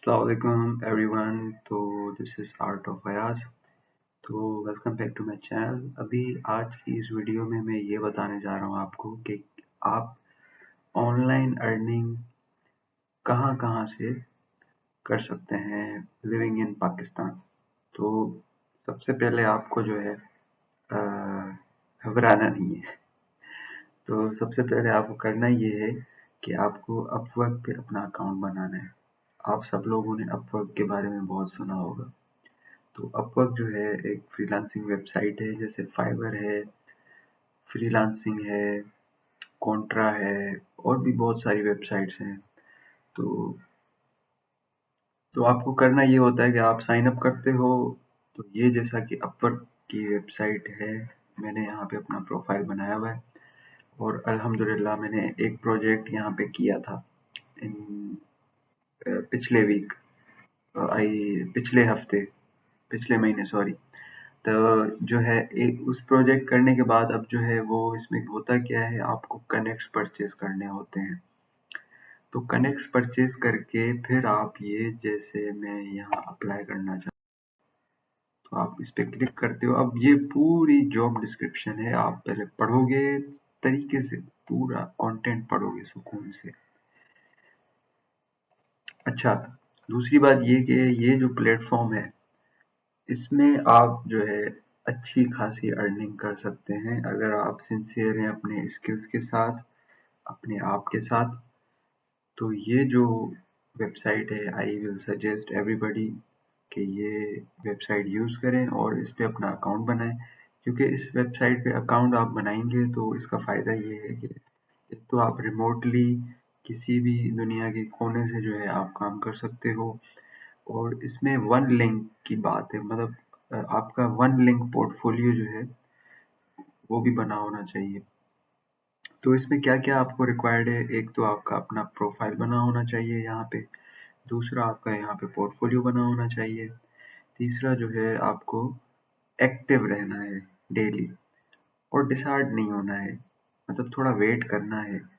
Assalamualaikum everyone, तो this is art of Ayaz. तो welcome back to my channel. अभी आज की इस वीडियो में मैं ये बताने जा रहा हूँ आपको कि आप ऑनलाइन अर्निंग कहाँ कहाँ से कर सकते हैं लिविंग इन पाकिस्तान। तो सबसे पहले आपको जो है घबराना नहीं है। तो सबसे पहले आपको करना ये है कि आपको अपवर्क पे अपना अकाउंट बनाना है। आप सब लोगों ने अपवर्क के बारे में बहुत सुना होगा। तो अपवर्क जो है एक फ्रीलांसिंग वेबसाइट है, जैसे फाइवर है, फ्रीलांसिंग है, कॉन्ट्रा है और भी बहुत सारी वेबसाइट्स हैं। तो आपको करना ये होता है कि आप साइन अप करते हो। तो ये जैसा कि अपवर्क की वेबसाइट है, मैंने यहाँ पे अपना प्रोफाइल बनाया हुआ है और अल्हम्दुलिल्लाह मैंने एक प्रोजेक्ट यहाँ पे किया था इन पिछले वीक आई पिछले हफ्ते पिछले महीने सॉरी। तो जो है एक उस प्रोजेक्ट करने के बाद अब जो है वो इसमें होता क्या है, आपको कनेक्ट्स परचेज करने होते हैं। तो कनेक्ट्स परचेज करके फिर आप ये जैसे मैं यहाँ अप्लाई करना चाहता हूँ तो आप इस पे क्लिक करते हो। अब ये पूरी जॉब डिस्क्रिप्शन है, आप पहले पढ़ोगे तरीके से, पूरा कंटेंट पढ़ोगे सुकून से। अच्छा, दूसरी बात ये कि ये जो प्लेटफॉर्म है इसमें आप जो है अच्छी खासी अर्निंग कर सकते हैं अगर आप सिंसियर हैं अपने स्किल्स के साथ, अपने आप के साथ। तो ये जो वेबसाइट है, आई विल सजेस्ट एवरीबॉडी कि ये वेबसाइट यूज़ करें और इस पे अपना अकाउंट बनाएं। क्योंकि इस वेबसाइट पे अकाउंट आप बनाएंगे तो इसका फ़ायदा ये है कि एक तो आप रिमोटली किसी भी दुनिया के कोने से जो है आप काम कर सकते हो। और इसमें वन लिंक की बात है, मतलब आपका वन लिंक पोर्टफोलियो जो है वो भी बना होना चाहिए। तो इसमें क्या-क्या आपको रिक्वायर्ड है, एक तो आपका अपना प्रोफाइल बना होना चाहिए यहाँ पे, दूसरा आपका यहाँ पे पोर्टफोलियो बना होना चाहिए, तीसरा जो है आपको एक्टिव रहना है डेली और डिसहार्ड नहीं होना है, मतलब थोड़ा वेट करना है।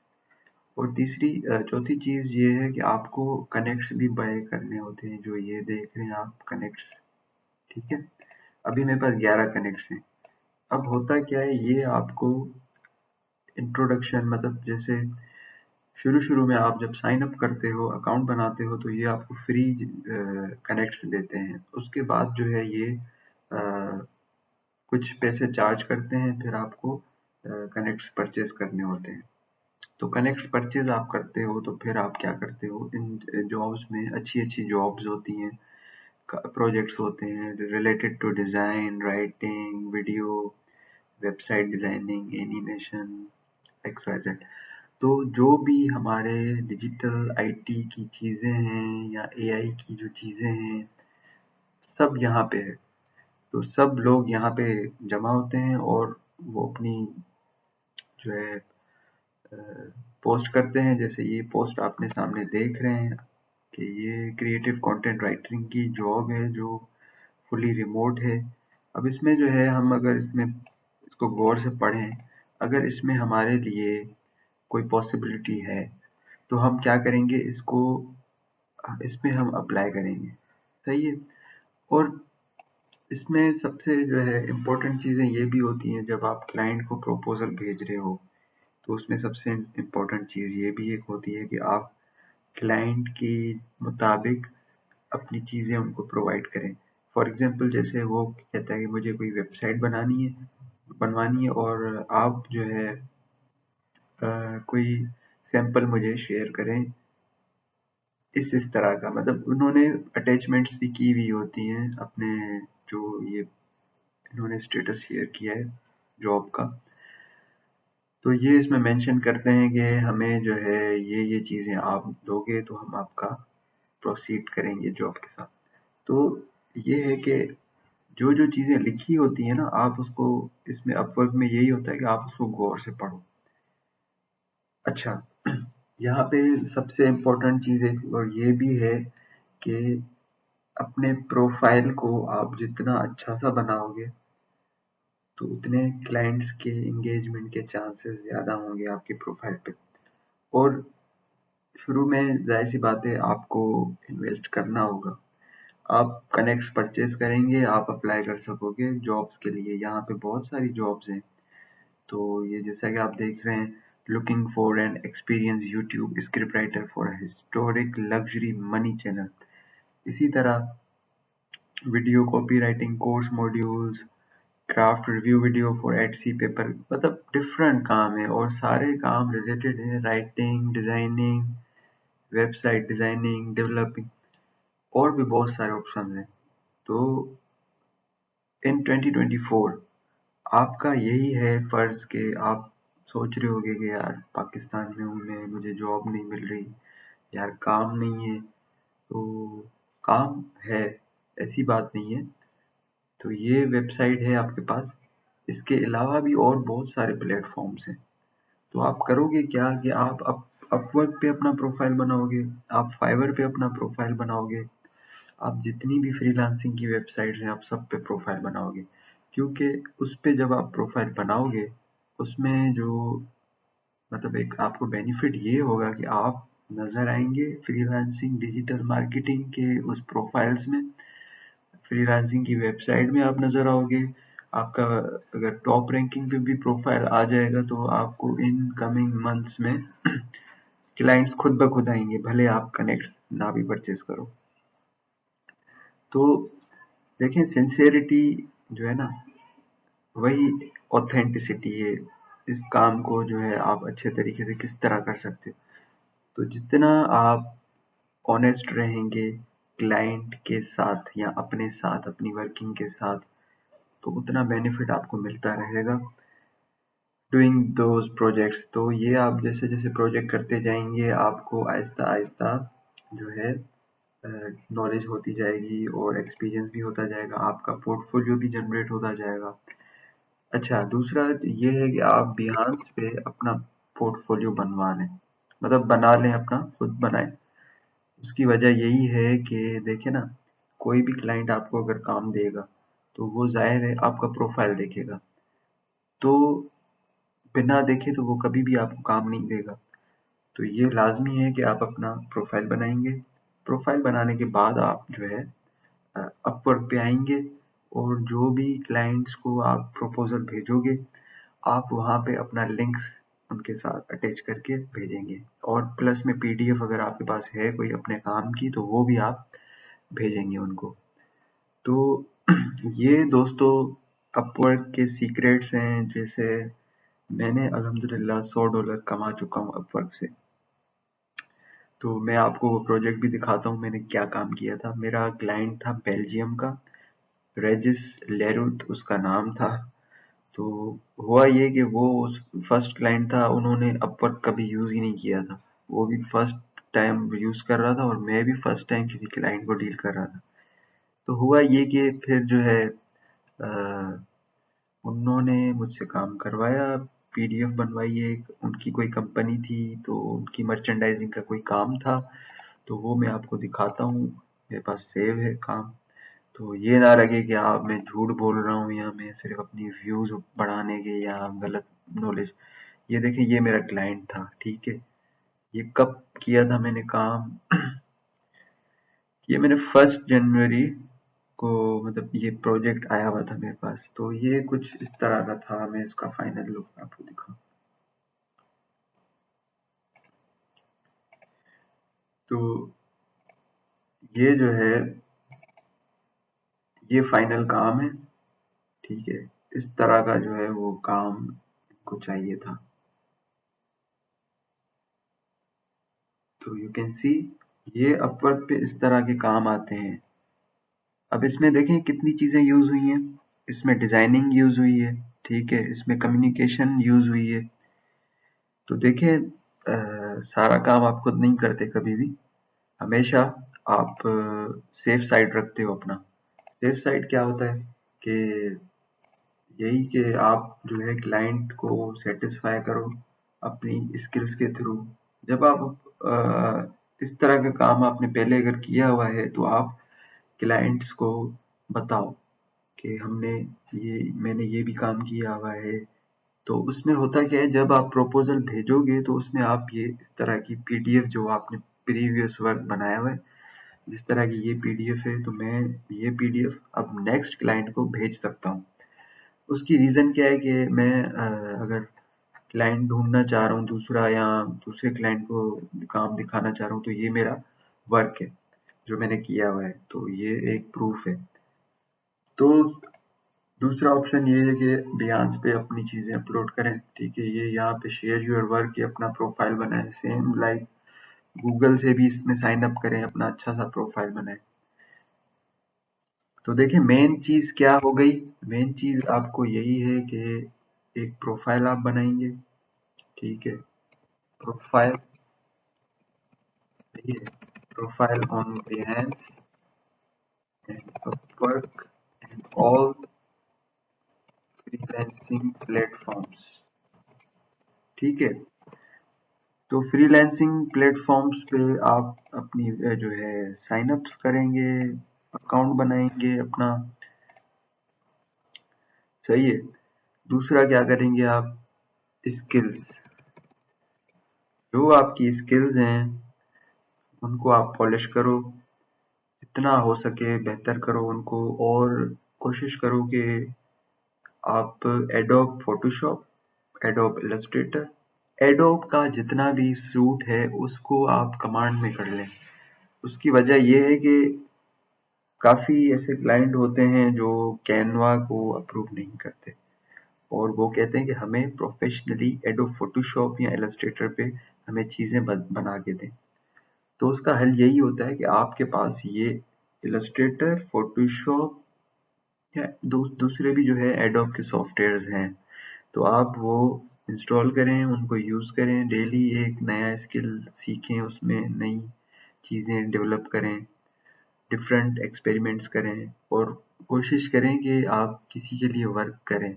और तीसरी चौथी चीज़ ये है कि आपको कनेक्ट्स भी बाय करने होते हैं, जो ये देख रहे हैं आप कनेक्ट्स, ठीक है? अभी मेरे पास 11 कनेक्ट्स हैं। अब होता क्या है, ये आपको इंट्रोडक्शन, मतलब जैसे शुरू-शुरू में आप जब साइन अप करते हो, अकाउंट बनाते हो तो ये आपको फ्री कनेक्ट्स देते हैं। उसके बाद जो है ये कुछ पैसे चार्ज करते हैं, फिर आपको कनेक्ट्स परचेज़ करने होते हैं। तो कनेक्ट्स परचेज़ आप करते हो तो फिर आप क्या करते हो, इन जॉब्स में अच्छी-अच्छी जॉब्स होती हैं, प्रोजेक्ट्स होते हैं related to design, writing, video, website designing, animation, X Y Z. तो जो भी हमारे डिजिटल आईटी की चीज़ें हैं या एआई की जो चीज़ें हैं, सब यहाँ पे है। तो सब लोग यहाँ पे जमा होते हैं और वो अपनी जो है पोस्ट करते हैं। जैसे ये पोस्ट आपने सामने देख रहे हैं कि ये क्रिएटिव कंटेंट राइटिंग की जॉब है जो फुली रिमोट है। अब इसमें जो है हम अगर इसमें इसको गौर से पढ़ें, अगर इसमें हमारे लिए कोई पॉसिबिलिटी है तो हम क्या करेंगे, इसमें हम अप्लाई करेंगे, सही है। और इसमें सबसे जो है इम्पोर्टेंट चीज़ें ये भी होती हैं, जब आप क्लाइंट को प्रपोजल भेज रहे हो तो उसमें सबसे इम्पोर्टेंट चीज़ ये भी एक होती है कि आप क्लाइंट के मुताबिक अपनी चीज़ें उनको प्रोवाइड करें। फॉर एग्जांपल जैसे वो कहता है कि मुझे कोई वेबसाइट बनवानी है और आप जो है कोई सैंपल मुझे शेयर करें इस तरह का, मतलब उन्होंने अटैचमेंट्स भी की हुई होती हैं अपने, जो ये इन्होंने स्टेटस शेयर किया है जॉब का। तो ये इसमें मेंशन करते हैं कि हमें जो है ये चीज़ें आप दोगे तो हम आपका प्रोसीड करेंगे जॉब के साथ। तो ये है कि जो चीज़ें लिखी होती हैं ना, आप उसको, इसमें अपवर्क में यही होता है कि आप उसको गौर से पढ़ो। अच्छा, यहाँ पे सबसे इम्पोर्टेंट चीज़ एक और ये भी है कि अपने प्रोफाइल को आप जितना अच्छा सा बनाओगे तो उतने क्लाइंट्स के एंगेजमेंट के चांसेस ज़्यादा होंगे आपके प्रोफाइल पे। और शुरू में ज़ाहिर सी बात है आपको इन्वेस्ट करना होगा। आप कनेक्ट्स परचेज करेंगे, आप अप्लाई कर सकोगे जॉब्स के लिए। यहाँ पे बहुत सारी जॉब्स हैं। तो ये जैसा कि आप देख रहे हैं, looking for an experience YouTube script writer for historic luxury money channel. इसी तरह video copy writing course modules, craft review video for Etsy paper, मतलब डिफरेंट काम है और सारे काम रिलेटेड है writing, designing, website designing, developing, और भी बहुत सारे ऑप्शन हैं। तो इन 2024 आपका यही है फर्ज कि आप सोच रहे होगे कि यार पाकिस्तान में हूँ मैं, मुझे जॉब नहीं मिल रही, यार काम नहीं है। तो काम है, ऐसी बात नहीं है। तो ये वेबसाइट है आपके पास। इसके अलावा भी और बहुत सारे प्लेटफॉर्म्स हैं। तो आप करोगे क्या कि आप अपवर्क पे अपना प्रोफाइल बनाओगे, आप फाइवर पे अपना प्रोफाइल बनाओगे, आप जितनी भी फ्रीलांसिंग की वेबसाइट हैं आप सब पे प्रोफाइल बनाओगे। क्योंकि उस पे जब आप प्रोफाइल बनाओगे, उसमें जो मतलब एक आपको बेनिफिट ये होगा कि आप नज़र आएंगे फ्रीलांसिंग डिजिटल मार्केटिंग के उस प्रोफाइल्स में, फ्रीलांसिंग की वेबसाइट में आप नज़र आओगे। आपका अगर टॉप रैंकिंग पे भी प्रोफाइल आ जाएगा तो आपको इन कमिंग मंथ्स में क्लाइंट्स खुद ब खुद आएंगे, भले आप कनेक्ट ना भी परचेज करो। तो देखें, सिंसियरिटी जो है ना, वही ऑथेंटिसिटी है। इस काम को जो है आप अच्छे तरीके से किस तरह कर सकते हो। तो जितना आप ऑनेस्ट रहेंगे क्लाइंट के साथ या अपने साथ, अपनी वर्किंग के साथ, तो उतना बेनिफिट आपको मिलता रहेगा डूइंग दोज प्रोजेक्ट्स। तो ये आप जैसे जैसे प्रोजेक्ट करते जाएंगे आपको आहिस्ता आहिस्ता जो है नॉलेज होती जाएगी और एक्सपीरियंस भी होता जाएगा, आपका पोर्टफोलियो भी जनरेट होता जाएगा। अच्छा, दूसरा ये है कि आप बिहांस पे अपना पोर्टफोलियो बनवा लें, मतलब बना लें, अपना खुद बनाएं। उसकी वजह यही है कि देखिए ना, कोई भी क्लाइंट आपको अगर काम देगा तो वो जाहिर है आपका प्रोफाइल देखेगा। तो बिना देखे तो वो कभी भी आपको काम नहीं देगा। तो ये लाजमी है कि आप अपना प्रोफाइल बनाएंगे। प्रोफाइल बनाने के बाद आप जो है अपवर्क पे आएंगे और जो भी क्लाइंट्स को आप प्रपोजल भेजोगे, आप वहाँ पे अपना लिंक्स उनके साथ अटैच करके भेजेंगे, और प्लस में पीडीएफ अगर आपके पास है कोई अपने काम की तो वो भी आप भेजेंगे उनको। तो ये दोस्तों अपवर्क के सीक्रेट्स हैं। जैसे मैंने अल्हम्दुलिल्लाह $100 कमा चुका हूँ अपवर्क से। तो मैं आपको वो प्रोजेक्ट भी दिखाता हूँ मैंने क्या काम किया था। मेरा क्लाइंट था बेल्जियम का, रेजिस लेरुत उसका नाम था। तो हुआ ये कि वो फर्स्ट क्लाइंट था, उन्होंने अपवर्क कभी यूज़ ही नहीं किया था। वो भी फर्स्ट टाइम यूज़ कर रहा था और मैं भी फर्स्ट टाइम किसी क्लाइंट को डील कर रहा था। तो हुआ ये कि फिर जो है उन्होंने मुझसे काम करवाया, पीडीएफ बनवाई। एक उनकी कोई कंपनी थी तो उनकी मर्चेंडाइजिंग का कोई काम था, तो वो मैं आपको दिखाता हूँ, मेरे पास सेव है काम। तो ये ना लगे कि आप मैं झूठ बोल रहा हूँ या मैं सिर्फ अपनी व्यूज बढ़ाने के या गलत नॉलेज। ये देखिए, ये मेरा क्लाइंट था, ठीक है। ये कब किया था मैंने काम? ये मैंने 1 जनवरी को, मतलब ये प्रोजेक्ट आया हुआ था मेरे पास। तो ये कुछ इस तरह का था। मैं इसका फाइनल लुक आपको दिखाऊं तो ये जो है, ये फाइनल काम है, ठीक है। इस तरह का जो है वो काम को चाहिए था। तो यू कैन सी, ये अपवर्क पे इस तरह के काम आते हैं। अब इसमें देखें कितनी चीजें यूज हुई हैं। इसमें डिजाइनिंग यूज हुई है, ठीक है, इसमें कम्युनिकेशन यूज हुई है। तो देखें, सारा काम आप खुद नहीं करते कभी भी। हमेशा आप सेफ साइड रखते हो अपना। सेफ साइड क्या होता है कि यही कि आप जो है क्लाइंट को सेटिस्फाई करो अपनी स्किल्स के थ्रू। जब आप इस तरह का काम आपने पहले अगर किया हुआ है तो आप क्लाइंट्स को बताओ कि हमने ये मैंने ये भी काम किया हुआ है, तो उसमें होता क्या है, जब आप प्रपोजल भेजोगे तो उसमें आप ये इस तरह की पीडीएफ जो आपने प्रीवियस वर्क बनाया हुआ है, जिस तरह की ये पीडीएफ है, तो मैं ये पीडीएफ अब नेक्स्ट क्लाइंट को भेज सकता हूँ। उसकी रीज़न क्या है कि मैं अगर क्लाइंट ढूंढना चाह रहा हूँ दूसरा, या दूसरे क्लाइंट को काम दिखाना चाह रहा हूँ, तो ये मेरा वर्क है जो मैंने किया हुआ है, तो ये एक प्रूफ है। तो दूसरा ऑप्शन ये है कि Behance पे अपनी चीज़ें अपलोड करें, ठीक है। ये यहाँ पे शेयर योर वर्क, ये अपना प्रोफाइल बनाए, सेम लाइक गूगल से भी इसमें साइन अप करें, अपना अच्छा सा प्रोफाइल बनाए। तो देखिए मेन चीज़ क्या हो गई, मेन चीज़ आपको यही है कि एक प्रोफाइल आप बनाएंगे, ठीक है। प्रोफाइल, ये profile on Behance and Upwork and all freelancing platforms, ठीक है। तो फ्रीलांसिंग प्लेटफॉर्म्स पे आप अपनी जो है साइन अप्स करेंगे, अकाउंट बनाएंगे अपना, सही है। दूसरा क्या करेंगे आप, स्किल्स, जो आपकी स्किल्स हैं उनको आप पॉलिश करो, जितना हो सके बेहतर करो उनको, और कोशिश करो कि आप adobe Photoshop, adobe Illustrator, adobe का जितना भी सूट है उसको आप कमांड में कर लें। उसकी वजह ये है कि काफ़ी ऐसे क्लाइंट होते हैं जो कैनवा को अप्रूव नहीं करते, और वो कहते हैं कि हमें प्रोफेशनली एडोब फोटोशॉप या इलस्ट्रेटर पे हमें चीज़ें बना के दें। तो उसका हल यही होता है कि आपके पास ये इलस्ट्रेटर, फोटोशॉप या दूसरे भी जो है एडोब के सॉफ्टवेयर्स हैं, तो आप वो इंस्टॉल करें, उनको यूज़ करें, डेली एक नया स्किल सीखें, उसमें नई चीज़ें डेवलप करें, डिफरेंट एक्सपेरिमेंट्स करें, और कोशिश करें कि आप किसी के लिए वर्क करें,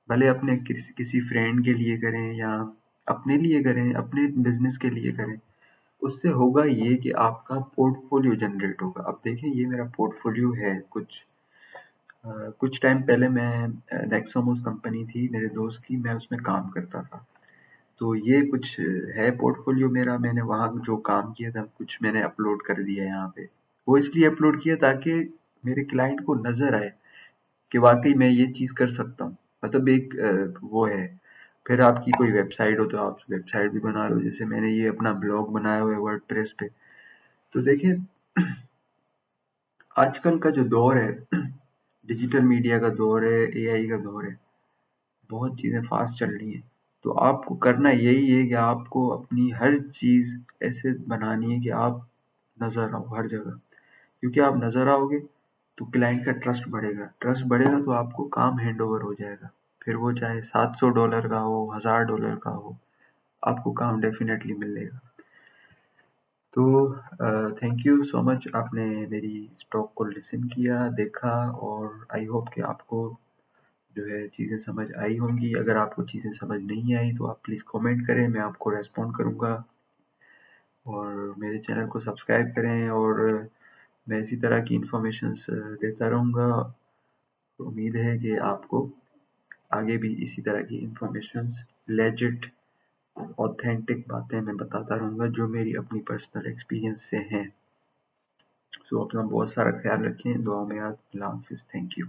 भले अपने किसी फ्रेंड के लिए करें या अपने लिए करें, अपने बिजनेस के लिए करें। उससे होगा ये कि आपका पोर्टफोलियो जनरेट होगा। अब देखें ये मेरा पोर्टफोलियो है, कुछ टाइम पहले मैं नेक्सोमोस कंपनी थी मेरे दोस्त की, मैं उसमें काम करता था। तो ये कुछ है पोर्टफोलियो मेरा, मैंने वहाँ जो काम किया था कुछ मैंने अपलोड कर दिया यहाँ पे। वो इसलिए अपलोड किया ताकि मेरे क्लाइंट को नज़र आए कि वाक़ई मैं ये चीज़ कर सकता हूँ। मतलब एक वो है। फिर आपकी कोई वेबसाइट हो तो आप वेबसाइट भी बना लो, जैसे मैंने ये अपना ब्लॉग बनाया हुआ है वर्डप्रेस पे। तो देखिए आजकल का जो दौर है, डिजिटल मीडिया का दौर है, एआई का दौर है, बहुत चीज़ें फास्ट चल रही हैं। तो आपको करना यही है कि आपको अपनी हर चीज़ ऐसे बनानी है कि आप नज़र आओ हर जगह, क्योंकि आप नज़र आओगे तो क्लाइंट का ट्रस्ट बढ़ेगा, ट्रस्ट बढ़ेगा तो आपको काम हैंड ओवर हो जाएगा। फिर वो चाहे $700 का हो, $1000 का हो, आपको काम डेफिनेटली मिलेगा। तो थैंक यू सो मच, आपने मेरी इस टॉक को लिसन किया, देखा, और आई होप कि आपको जो है चीज़ें समझ आई होंगी। अगर आपको चीज़ें समझ नहीं आई तो आप प्लीज़ कमेंट करें, मैं आपको रेस्पॉन्ड करूँगा, और मेरे चैनल को सब्सक्राइब करें, और मैं इसी तरह की इन्फॉर्मेशंस देता रहूँगा। उम्मीद है कि आपको आगे भी इसी तरह की इन्फॉर्मेशंस, लेजिट, ऑथेंटिक बातें मैं बताता रहूँगा जो मेरी अपनी पर्सनल एक्सपीरियंस से हैं। सो अपना बहुत सारा ख्याल रखें, दुआ में याद, अल्लाह हाफिज़, थैंक यू।